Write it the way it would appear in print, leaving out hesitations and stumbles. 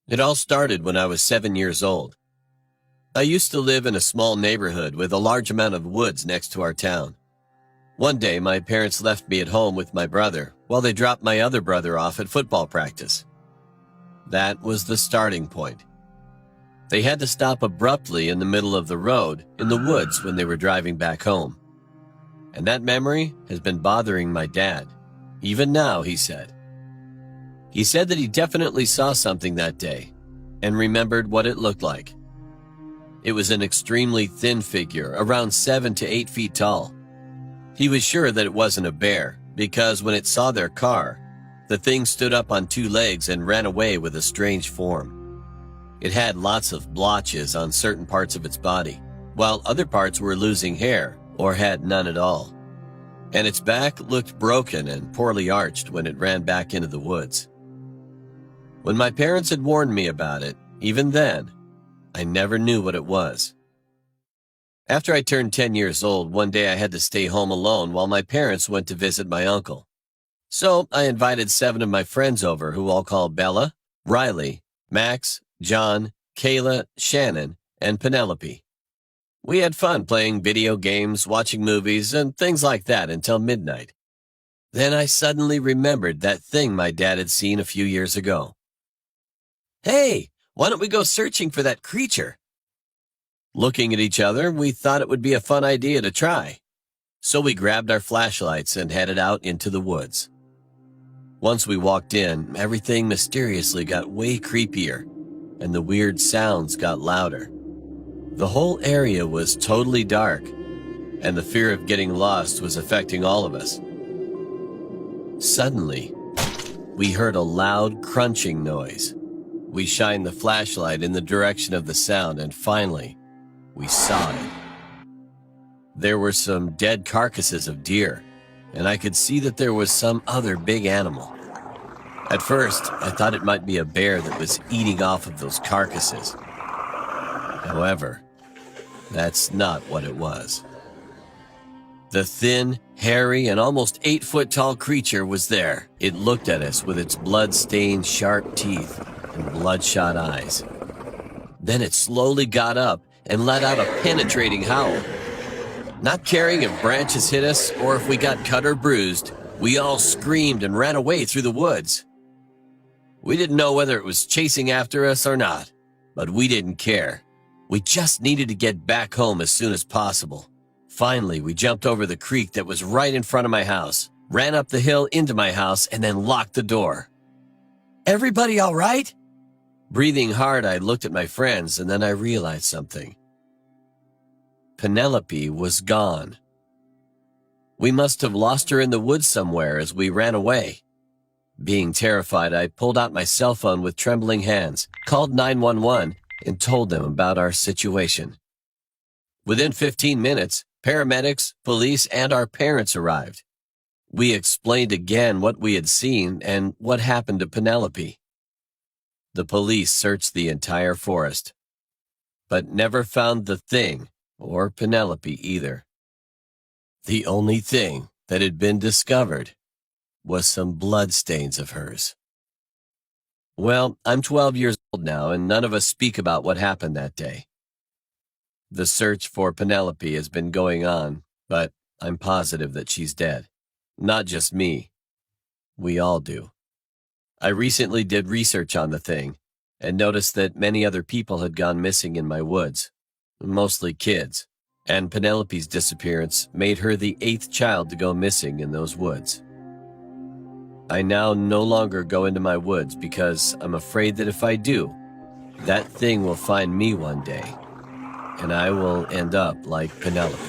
It all started when I was 7 years old. I used to live in a small neighborhood with a large amount of woods next to our town. One day, my parents left me at home with my brother while they dropped my other brother off at football practice. That was the starting point. They had to stop abruptly in the middle of the road in the woods when they were driving back home. And that memory has been bothering my dad. Even now, he said. He said that he definitely saw something that day and remembered what it looked like. It was an extremely thin figure, around 7 to 8 feet tall. He was sure that it wasn't a bear because when it saw their car, the thing stood up on 2 legs and ran away with a strange form. It had lots of blotches on certain parts of its body, while other parts were losing hair or had none at all. And its back looked broken and poorly arched when it ran back into the woods. When my parents had warned me about it, even then, I never knew what it was. After I turned 10 years old, one day I had to stay home alone while my parents went to visit my uncle. So I invited 7 of my friends over who I'll call Bella, Riley, Max, John, Kayla, Shannon, and Penelope. We had fun playing video games, watching movies, and things like that until midnight. Then I suddenly remembered that thing my dad had seen a few years ago. "Hey, why don't we go searching for that creature?" Looking at each other, we thought it would be a fun idea to try. So we grabbed our flashlights and headed out into the woods. Once we walked in, everything mysteriously got way creepier, and the weird sounds got louder. The whole area was totally dark, and the fear of getting lost was affecting all of us. Suddenly, we heard a loud crunching noise. We shined the flashlight in the direction of the sound, and finally, we saw it. There were some dead carcasses of deer, and I could see that there was some other big animal. At first, I thought it might be a bear that was eating off of those carcasses. However, that's not what it was. The thin, hairy, and almost 8-foot-tall creature was there. It looked at us with its blood-stained, sharp teeth and bloodshot eyes. Then it slowly got up and let out a penetrating howl. Not caring if branches hit us or if we got cut or bruised, we all screamed and ran away through the woods. We didn't know whether it was chasing after us or not, but we didn't care. We just needed to get back home as soon as possible. Finally, we jumped over the creek that was right in front of my house, ran up the hill into my house, and then locked the door. "Everybody all right?" Breathing hard, I looked at my friends, and then I realized something. Penelope was gone. We must have lost her in the woods somewhere as we ran away. Being terrified, I pulled out my cell phone with trembling hands, called 911, and told them about our situation. Within 15 minutes, paramedics, police, and our parents arrived. We explained again what we had seen and what happened to Penelope. The police searched the entire forest, but never found the thing or Penelope either. The only thing that had been discovered was some bloodstains of hers. Well, I'm 12 years old now, and none of us speak about what happened that day. The search for Penelope has been going on, but I'm positive that she's dead. Not just me. We all do. I recently did research on the thing and noticed that many other people had gone missing in my woods, mostly kids, and Penelope's disappearance made her the 8th child to go missing in those woods. I now no longer go into my woods because I'm afraid that if I do, that thing will find me one day, and I will end up like Penelope.